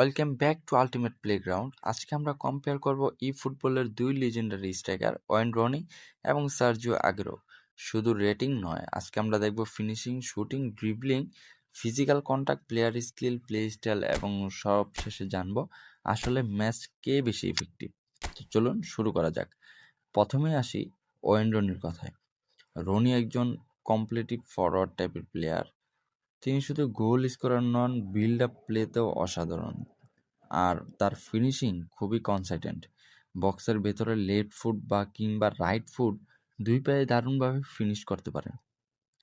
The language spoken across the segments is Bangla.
Welcome back to ultimate playground. আজকে আমরা কম্পেয়ার করব ফুটবলের দুই লিজেন্ডারি স্ট্রাইকার ওয়েন রনি এবং সার্জিও আগুয়েরো। শুধু রেটিং নয়, আজকে আমরা দেখব finishing, shooting, dribbling, physical contact, player skill, play style এবং সব শেষে জানবো আসলে ম্যাচ কে বেশি ইফেক্টিভ। তো চলুন শুরু করা যাক। প্রথমে আসি ওয়েন রনির কথায়। রনি একজন কমপ্লিটিভ ফরওয়ার্ড টাইপের প্লেয়ার। তিনি শুধু গোল স্কোরার নন, বিল্ড আপ প্লেতেও অসাধারণ। আর তার ফিনিশিং খুবই কনসাইডেন্ট। বক্সের ভেতরে লেফট ফুট কিংবা রাইট ফুট দুই পায়ে দারুণভাবে ফিনিশ করতে পারেন।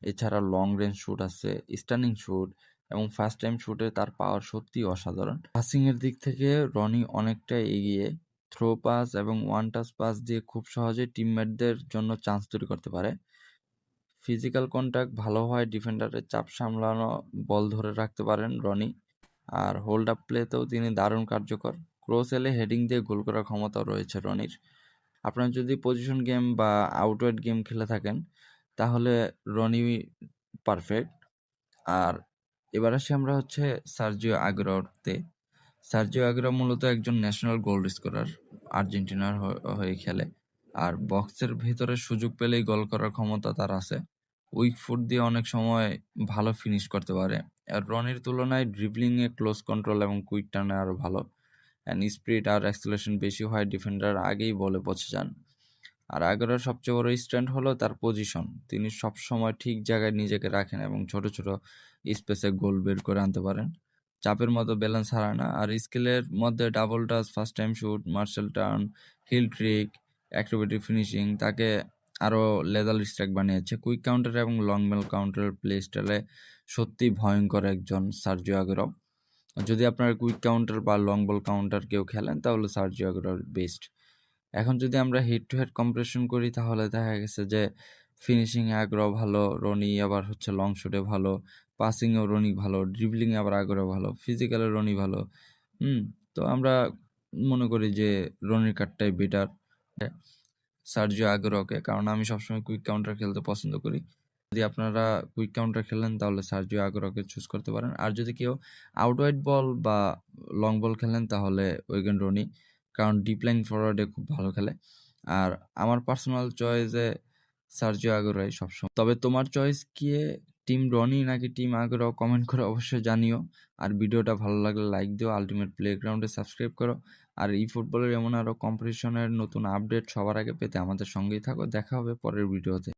এছাড়া লং রেঞ্জ শুট আছে, স্টানিং শুট এবং ফার্স্ট টাইম শুটে তার পাওয়ার সত্যি অসাধারণ। পাসিংয়ের দিক থেকে রনি অনেকটা এগিয়ে। থ্রো পাস এবং ওয়ান টাচ পাস দিয়ে খুব সহজে টিমমেটদের জন্য চান্স তৈরি করতে পারে। ফিজিক্যাল কন্ট্যাক্ট ভালো হয়, ডিফেন্ডারের চাপ সামলানো, বল ধরে রাখতে পারেন রনি। আর হোল্ড আপ প্লেতেও তিনি দারুণ কার্যকর। ক্রস এলে হেডিং দিয়ে গোল করার ক্ষমতাও রয়েছে রনির। আপনারা যদি পজিশন গেম বা আউটওয়াইড গেম খেলে থাকেন তাহলে রনি পারফেক্ট। আর এবার আসি আমরা সার্জিও আগুয়েরোতে। সার্জিও আগুয়েরো মূলত একজন ন্যাশনাল গোল স্কোরার, আর্জেন্টিনার হয়ে খেলে। আর বক্সের ভিতরে সুযোগ পেলেই গোল করার ক্ষমতা তার আছে। উইক ফুট দিয়ে অনেক সময় ভালো ফিনিশ করতে পারে। আর রনির তুলনায় ড্রিবলিংয়ে ক্লোজ কন্ট্রোল এবং কুইক টার্নে আরও ভালো। অ্যান্ড স্পিড আর অ্যাক্সেলারেশন বেশি হয়, ডিফেন্ডার আগেই বলে পৌঁছে যান। আর আগুয়েরোর সবচেয়ে বড় স্ট্রেংথ হলো তার পজিশন। তিনি সবসময় ঠিক জায়গায় নিজেকে রাখেন এবং ছোট ছোট স্পেসে গোল বের করে আনতে পারেন। চাপের মতো ব্যালেন্স হারায় না। আর স্কিলের মধ্যে double touch, first time shoot, Marseille turn, heel trick, acrobatic finishing তাকে আরও লেদাল স্ট্রাইক বানিয়েছে। কুইক কাউন্টার এবং লং বেল কাউন্টার প্লে স্টাইলে সত্যি ভয়ঙ্কর একজন সার্জিও আগুয়েরো। যদি আপনারা কুইক কাউন্টার বা লং বল কাউন্টার কেউ খেলেন তাহলে সার্জিও আগুয়েরো বেস্ট। এখন যদি আমরা হেড টু হেড কম্পারিজন করি তাহলে দেখা গেছে যে ফিনিশিংয়ে আগুয়েরো ভালো, রনি আবার লং শুটে ভালো, পাসিংয়েও রনি ভালো, ড্রিবলিংয়ে আবার আগুয়েরো ভালো, ফিজিক্যালে রনি ভালো। তো আমরা মনে করি যে রনির কার্ডটাই বেটার সার্জিও আগুয়েরোকে, কারণ আমি সবসময় কুইক কাউন্টার খেলতে পছন্দ করি। যদি আপনারা কুইক কাউন্টার খেলেন তাহলে সার্জিও আগুয়েরোকে চুজ করতে পারেন। আর যদি কেউ আউটওয়াইড বল বা লং বল খেলেন তাহলে ওয়েগেন রনি, কারণ ডিপ লাইন ফরওয়ার্ডে খুব ভালো খেলে। আর আমার পার্সোনাল চয়েসে সার্জিও আগুয়েরোই সবসময়। তবে তোমার চয়েস কি, টিম রনি নাকি টিম আগুয়েরো? কমেন্ট করে অবশ্যই জানিও। আর ভিডিওটা ভালো লাগলে লাইক দিও, আলটিমেট প্লেগ্রাউন্ডে সাবস্ক্রাইব করো। আর ফুটবলের এমন আরও কম্পিটিশনের নতুন আপডেট সবার আগে পেতে আমাদের সঙ্গেই থাকো। দেখা হবে পরের ভিডিওতে।